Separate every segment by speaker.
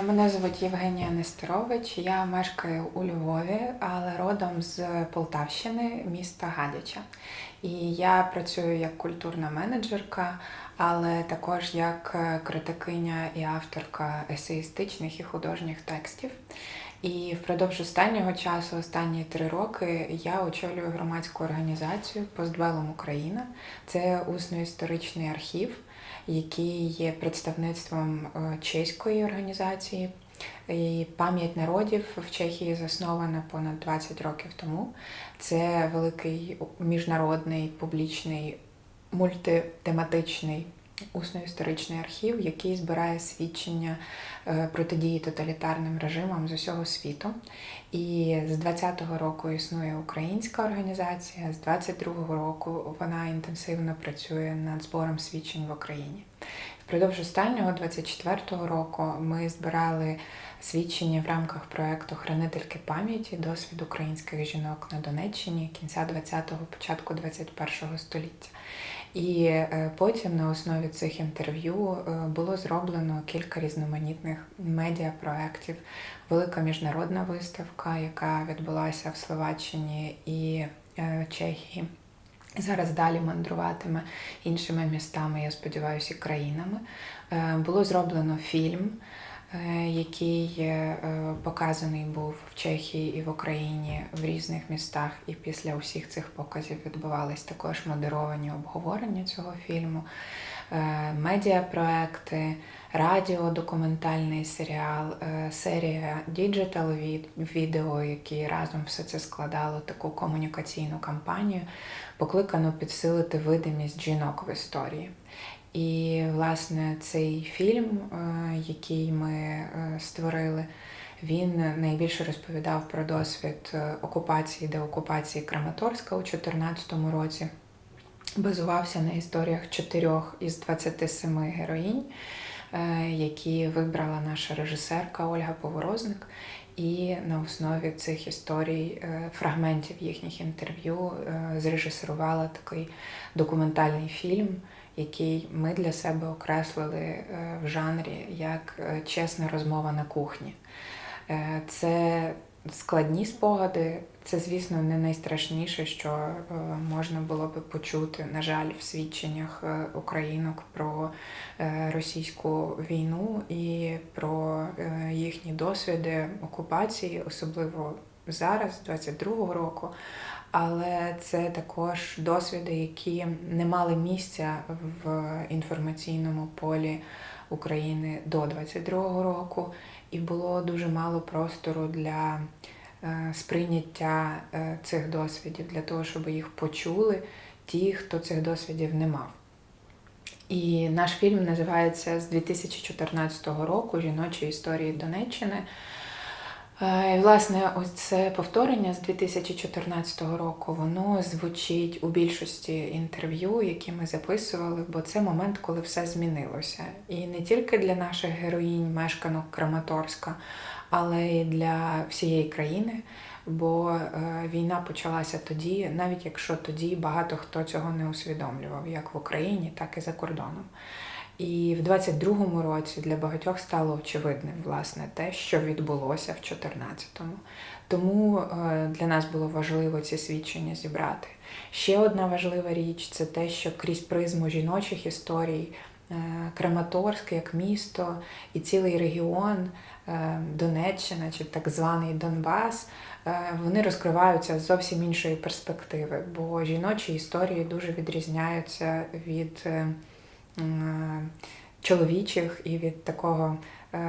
Speaker 1: Мене звуть Євгенія Нестерович, я мешкаю у Львові, але родом з Полтавщини, міста Гадяча. І я працюю як культурна менеджерка, але також як критикиня і авторка есеїстичних і художніх текстів. І впродовж останнього часу, останні 3 роки, я очолюю громадську організацію «Постбелум Україна». Це усно-історичний архів, який є представництвом чеської організації. І «Пам'ять народів» в Чехії заснована понад 20 років тому. Це великий міжнародний, публічний, мультитематичний усно-історичний архів, який збирає свідчення протидії тоталітарним режимам з усього світу. І з 20-го року існує українська організація, з 22-го року вона інтенсивно працює над збором свідчень в Україні. Впродовж останнього, 24-го року, ми збирали свідчення в рамках проєкту «Хранительки пам'яті. Досвід українських жінок на Донеччині кінця 20-го, початку 21-го століття». І потім на основі цих інтерв'ю було зроблено кілька різноманітних медіапроєктів. Велика міжнародна виставка, яка відбулася в Словаччині і Чехії. Зараз далі мандруватиме іншими містами, я сподіваюся, і країнами. Було зроблено фільм, який показаний був в Чехії і в Україні в різних містах. І після усіх цих показів відбувались також модеровані обговорення цього фільму, медіапроекти, радіодокументальний серіал, серія діджитал-відео, які разом все це складало таку комунікаційну кампанію, покликано підсилити видимість жінок в історії. І, власне, цей фільм, який ми створили, він найбільше розповідав про досвід окупації, деокупації Краматорська у 2014 році. Базувався на історіях 4 із 27 героїнь, які вибрала наша режисерка Ольга Поворозник. І на основі цих історій, фрагментів їхніх інтерв'ю, зрежисерувала такий документальний фільм, який ми для себе окреслили в жанрі як чесна розмова на кухні. Це складні спогади, це, звісно, не найстрашніше, що можна було би почути, на жаль, в свідченнях українок про російську війну і про їхні досвіди окупації, особливо зараз, 22-го року. Але це також досвіди, які не мали місця в інформаційному полі України до 22-го року, і було дуже мало простору для сприйняття цих досвідів, для того, щоб їх почули ті, хто цих досвідів не мав. І наш фільм називається з 2014 року «Жіночі історії Донеччини». І, власне, ось це повторення з 2014 року, воно звучить у більшості інтерв'ю, які ми записували, бо це момент, коли все змінилося. І не тільки для наших героїнь, мешканок Краматорська, але й для всієї країни, бо війна почалася тоді, навіть якщо тоді багато хто цього не усвідомлював, як в Україні, так і за кордоном. І в 22-му році для багатьох стало очевидним, власне, те, що відбулося в 14-му. Тому для нас було важливо ці свідчення зібрати. Ще одна важлива річ – це те, що крізь призму жіночих історій Краматорськ як місто і цілий регіон, Донеччина чи так званий Донбас, вони розкриваються з зовсім іншої перспективи, бо жіночі історії дуже відрізняються від чоловічих і від такого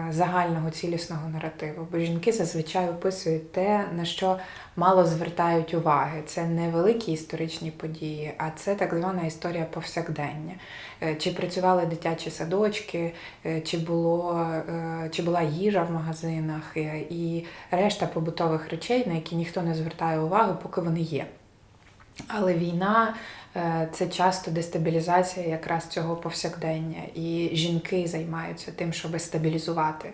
Speaker 1: загального цілісного наративу. Бо жінки зазвичай описують те, на що мало звертають уваги. Це не великі історичні події, а це так звана історія повсякдення. Чи працювали дитячі садочки, чи була їжа в магазинах і решта побутових речей, на які ніхто не звертає увагу, поки вони є. Але війна Це часто дестабілізація якраз цього повсякдення. І жінки займаються тим, щоб стабілізувати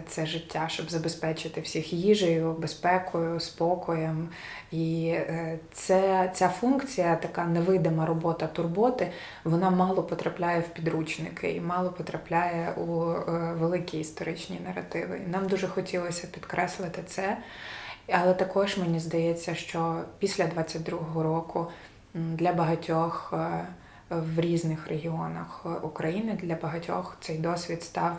Speaker 1: це життя, щоб забезпечити всіх їжею, безпекою, спокоєм. І ця функція, така невидима робота турботи, вона мало потрапляє в підручники і мало потрапляє у великі історичні наративи. І нам дуже хотілося підкреслити це. Але також мені здається, що після 22-го року для багатьох в різних регіонах України, для багатьох цей досвід став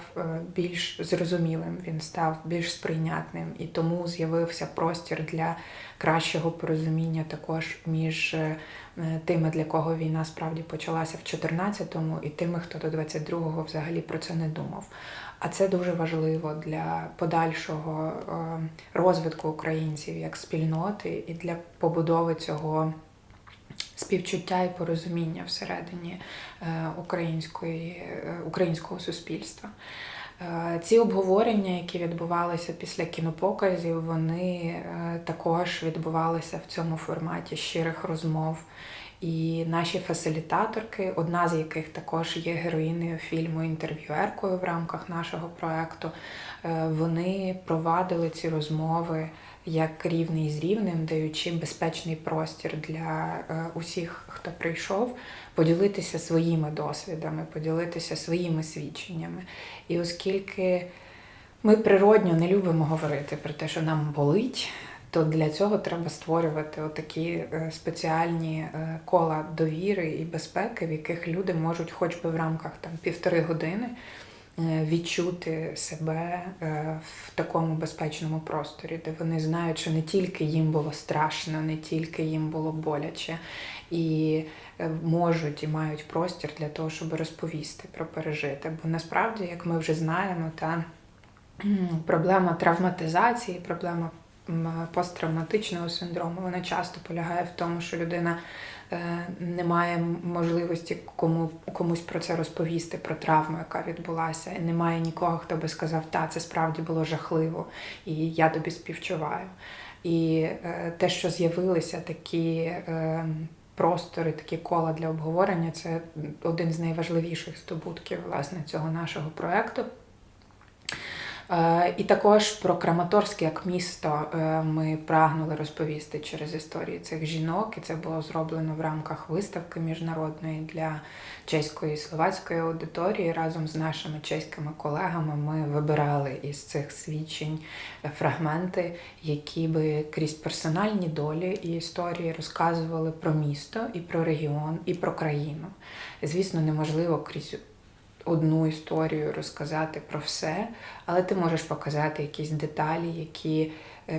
Speaker 1: більш зрозумілим, він став більш сприйнятним. І тому з'явився простір для кращого порозуміння також між тими, для кого війна справді почалася в 14-му, і тими, хто до 22-го взагалі про це не думав. А це дуже важливо для подальшого розвитку українців як спільноти і для побудови цього співчуття і порозуміння всередині українського суспільства. Ці обговорення, які відбувалися після кінопоказів, вони також відбувалися в цьому форматі щирих розмов. І наші фасилітаторки, одна з яких також є героїнею фільму, інтерв'юеркою в рамках нашого проєкту, вони провадили ці розмови як рівний з рівним, даючи безпечний простір для усіх, хто прийшов, поділитися своїми досвідами, поділитися своїми свідченнями. І оскільки ми природньо не любимо говорити про те, що нам болить, то для цього треба створювати отакі спеціальні кола довіри і безпеки, в яких люди можуть хоч би в рамках 1,5 години відчути себе в такому безпечному просторі, де вони знають, що не тільки їм було страшно, не тільки їм було боляче, і можуть і мають простір для того, щоб розповісти про пережите. Бо насправді, як ми вже знаємо, проблема травматизації, проблема посттравматичного синдрому, вона часто полягає в тому, що людина не має можливості комусь про це розповісти, про травму, яка відбулася. І немає нікого, хто би сказав, це справді було жахливо, і я тобі співчуваю. І те, що з'явилися такі простори, такі кола для обговорення, це один з найважливіших здобутків, власне, цього нашого проєкту. І також про Краматорськ як місто ми прагнули розповісти через історії цих жінок, і це було зроблено в рамках виставки міжнародної для чеської і словацької аудиторії. Разом з нашими чеськими колегами ми вибирали із цих свідчень фрагменти, які би крізь персональні долі і історії розказували про місто, і про регіон, і про країну. Звісно, неможливо крізь одну історію розказати про все, але ти можеш показати якісь деталі, які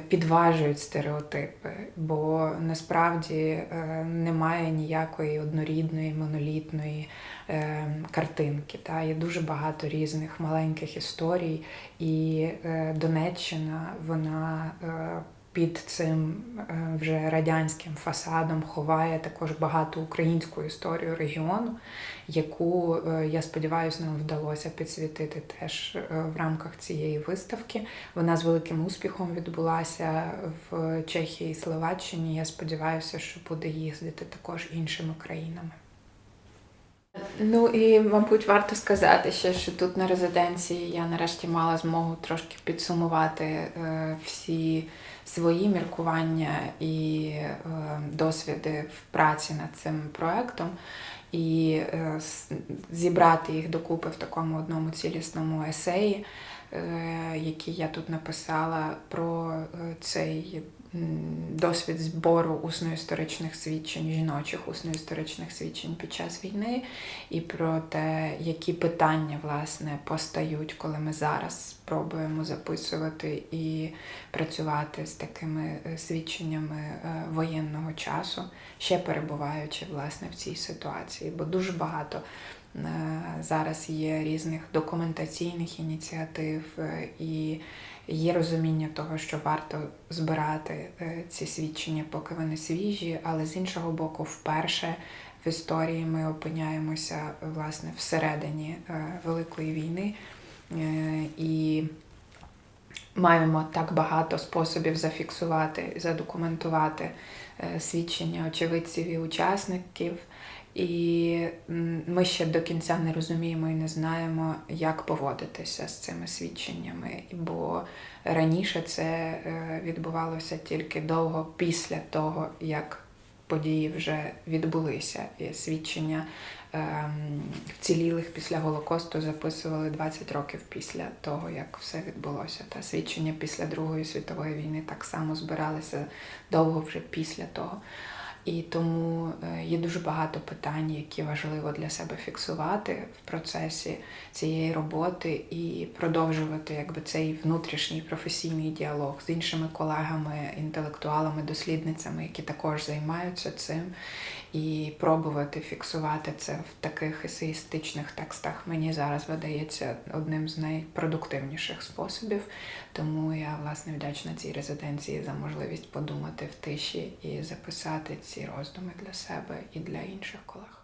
Speaker 1: підважують стереотипи, бо насправді немає ніякої однорідної, монолітної картинки. Є дуже багато різних маленьких історій, і Донеччина, вона під цим вже радянським фасадом ховає також багато українську історію регіону, яку, я сподіваюся, нам вдалося підсвітити теж в рамках цієї виставки. Вона з великим успіхом відбулася в Чехії і Словаччині. Я сподіваюся, що буде їздити також іншими країнами. І, мабуть, варто сказати ще, що тут на резиденції я нарешті мала змогу трошки підсумувати всі свої міркування і досвіди в праці над цим проєктом і зібрати їх докупи в такому одному цілісному есеї, який я тут написала про цей досвід збору усно-історичних свідчень, жіночих усно-історичних свідчень під час війни, і про те, які питання, власне, постають, коли ми зараз спробуємо записувати і працювати з такими свідченнями воєнного часу, ще перебуваючи, власне, в цій ситуації. Бо дуже багато зараз є різних документаційних ініціатив і є розуміння того, що варто збирати ці свідчення, поки вони свіжі, але з іншого боку, вперше в історії ми опиняємося, власне, всередині Великої війни. І маємо так багато способів зафіксувати, задокументувати свідчення очевидців і учасників. І ми ще до кінця не розуміємо і не знаємо, як поводитися з цими свідченнями. Бо раніше це відбувалося тільки довго після того, як події вже відбулися. І свідчення вцілілих після Голокосту записували 20 років після того, як все відбулося. Та свідчення після Другої світової війни так само збиралися довго вже після того. І тому є дуже багато питань, які важливо для себе фіксувати в процесі цієї роботи і продовжувати цей внутрішній професійний діалог з іншими колегами, інтелектуалами, дослідницями, які також займаються цим, і пробувати фіксувати це в таких есеїстичних текстах. Мені зараз видається одним з найпродуктивніших способів. Тому я, власне, вдячна цій резиденції за можливість подумати в тиші і записати ці роздуми для себе і для інших колег.